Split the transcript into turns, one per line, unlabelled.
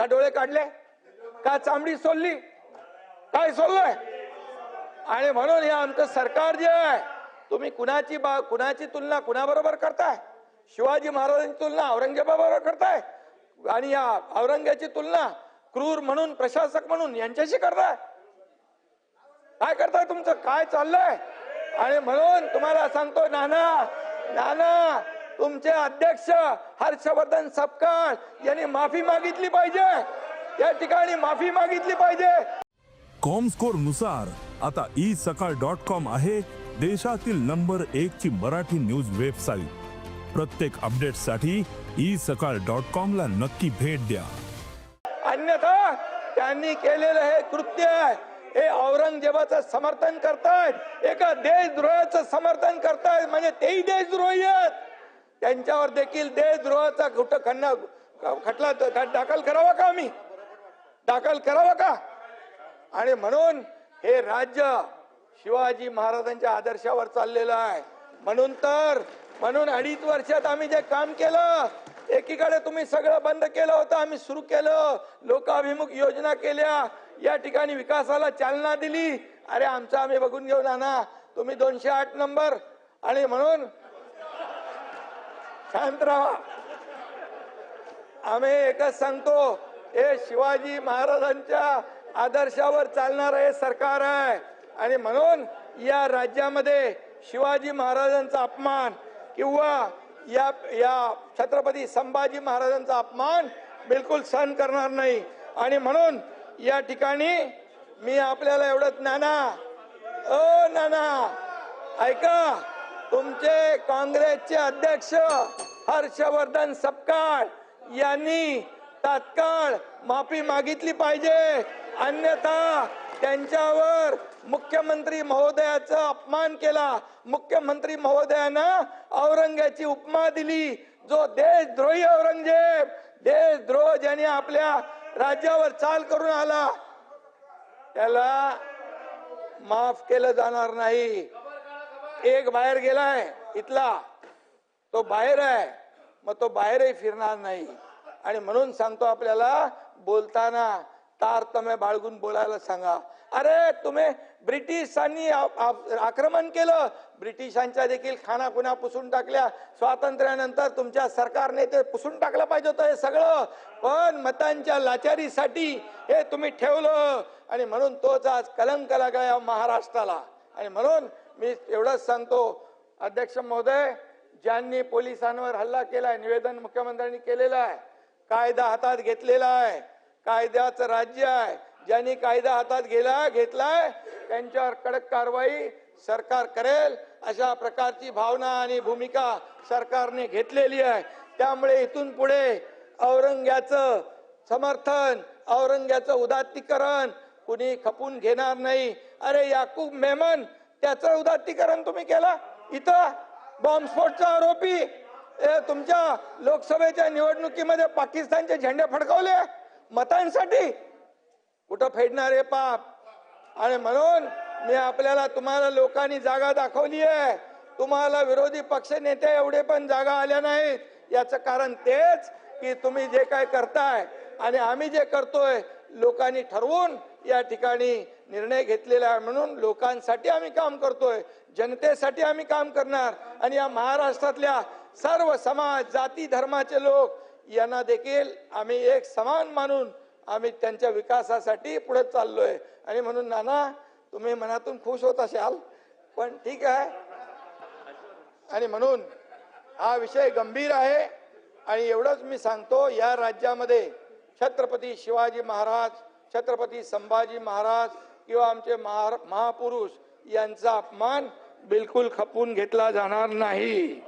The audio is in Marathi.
डोळे काढले का चामडी सोलली काय सोललंय? आणि म्हणून हे आमचं सरकार जे आहे तुम्ही कुणाची तुलना कुणाबरोबर करताय? शिवाजी महाराजांची तुलना औरंगजेबाबरोबर करताय आणि या औरंगजेबाची तुलना क्रूर म्हणून प्रशासक म्हणून यांच्याशी करताय? काय करताय? तुमचं काय चाललंय? आणि म्हणून तुम्हाला सांगतो नाना तुमचे अध्यक्ष हर्षवर्धन सपकाळ यांनी माफी मागितली पाहिजे, या ठिकाणी माफी मागितली पाहिजे।
कॉमस्कोर नुसार आता isakal.com आहे देशातील नंबर 1 ची मराठी न्यूज वेबसाईट। प्रत्येक अपडेटसाठी isakal.com ला नक्की भेट द्या।
अन्यथा त्यांनी केलेलं हे कृत्य हे औरंगजेबाचं समर्थन करतायत, एका देशद्रोहाचं समर्थन करतायत, म्हणजे तेही देशद्रोही आहेत। त्यांच्यावर देखील देशद्रोहाचा खटला दाखल करावा का? आम्ही दाखल करावा का? आणि म्हणून हे राज्य शिवाजी महाराजांच्या आदर्शावर चाललेलं आहे। म्हणून 2.5 वर्षात आम्ही जे काम केलं, एकीकडे तुम्ही सगळं बंद केलं होतं, आम्ही सुरू केलं, लोकाभिमुख योजना केल्या, या ठिकाणी विकासाला चालना दिली। अरे आमचं आम्ही बघून घेऊ ना, तुम्ही 208 नंबर। आणि म्हणून शांत राहा, आम्ही एकच सांगतो, हे शिवाजी महाराजांच्या आदर्शावर चालणारं हे सरकार आहे। आणि म्हणून या राज्यामध्ये शिवाजी महाराजांचा अपमान किंवा या छत्रपती संभाजी महाराजांचा अपमान बिलकुल सहन करणार नाही। आणि म्हणून या ठिकाणी मी आपल्याला एवढंच नाना ऐका, तुमचे काँग्रेसचे अध्यक्ष हर्षवर्धन सपकाळ यांनी तात्काळ माफी मागितली पाहिजे, अन्यथा त्यांच्यावर मुख्यमंत्री महोदयाचा अपमान केला। मुख्यमंत्री महोदयानं औरंगजेबाची उपमा दिली, जो देशद्रोही औरंगजेब, देशद्रोह ज्याने आपल्या राज्यावर चाल करून आला, त्याला माफ केलं जाणार नाही। एक बाहेर गेलाय इथला, तो बाहेर आहे, मग तो बाहेरही फिरणार नाही। आणि म्हणून सांगतो आपल्याला बोलताना तारतम्य बाळगून बोलायला सांगा। अरे तुम्ही ब्रिटिशांनी आक्रमण केलं, ब्रिटिशांच्या देखील खानाखुणा पुसून टाकल्या, स्वातंत्र्यानंतर तुमच्या सरकारने ते पुसून टाकलं पाहिजे होतं हे सगळं, पण मतांच्या लाचारीसाठी हे तुम्ही ठेवलं। आणि म्हणून तोच आज कलंक लागला महाराष्ट्राला। आणि म्हणून मी एवढंच सांगतो, अध्यक्ष महोदय, ज्यांनी पोलिसांवर हल्ला केलाय, निवेदन मुख्यमंत्र्यांनी केलेलं आहे, कायदा हातात घेतलेला आहे, कायद्याचं राज्य आहे, ज्यांनी कायदा हातात घेतलाय त्यांच्यावर कडक कारवाई सरकार करेल, अशा प्रकारची भावना आणि भूमिका सरकारने घेतलेली आहे। त्यामुळे इथून पुढे औरंग्याचं समर्थन, औरंग्याचं उदात्तीकरण कुणी खपून घेणार नाही। अरे याकूब मेमन, त्याचं उदात्तीकरण तुम्ही केलं, इथं बॉम्बस्फोटचा आरोपी तुमच्या लोकसभेच्या निवडणुकीमध्ये पाकिस्तानचे झेंडे फडकवले मतांसाठी, कुठं फेडणार हे पाप? आणि म्हणून मी आपल्याला, तुम्हाला लोकांनी जागा दाखवली आहे, तुम्हाला विरोधी पक्ष नेते एवढे पण जागा आल्या नाहीत, याचं कारण तेच की तुम्ही जे काय करताय आणि आम्ही जे करतोय, लोकांनी ठरवून या ठिकाणी निर्णय घेतलेला आहे। म्हणून लोकांसाठी आम्ही काम करतोय, जनतेसाठी आम्ही काम करणार। आणि या महाराष्ट्रातल्या सर्व समाज, जाती, धर्माचे लोक यांना देखील आम्ही एक समान मानून आम्ही त्यांच्या विकासासाठी पुढे चाललोय। आणि म्हणून नाना, तुम्ही मनातून खुश होत असाल, पण ठीक आहे। आणि म्हणून हा विषय गंभीर आहे। आणि एवढंच मी सांगतो, या राज्यामध्ये छत्रपती शिवाजी महाराज, छत्रपती संभाजी महाराज किंवा आमचे महापुरुष यांचा अपमान बिलकुल खपून घेतला जाणार नाही।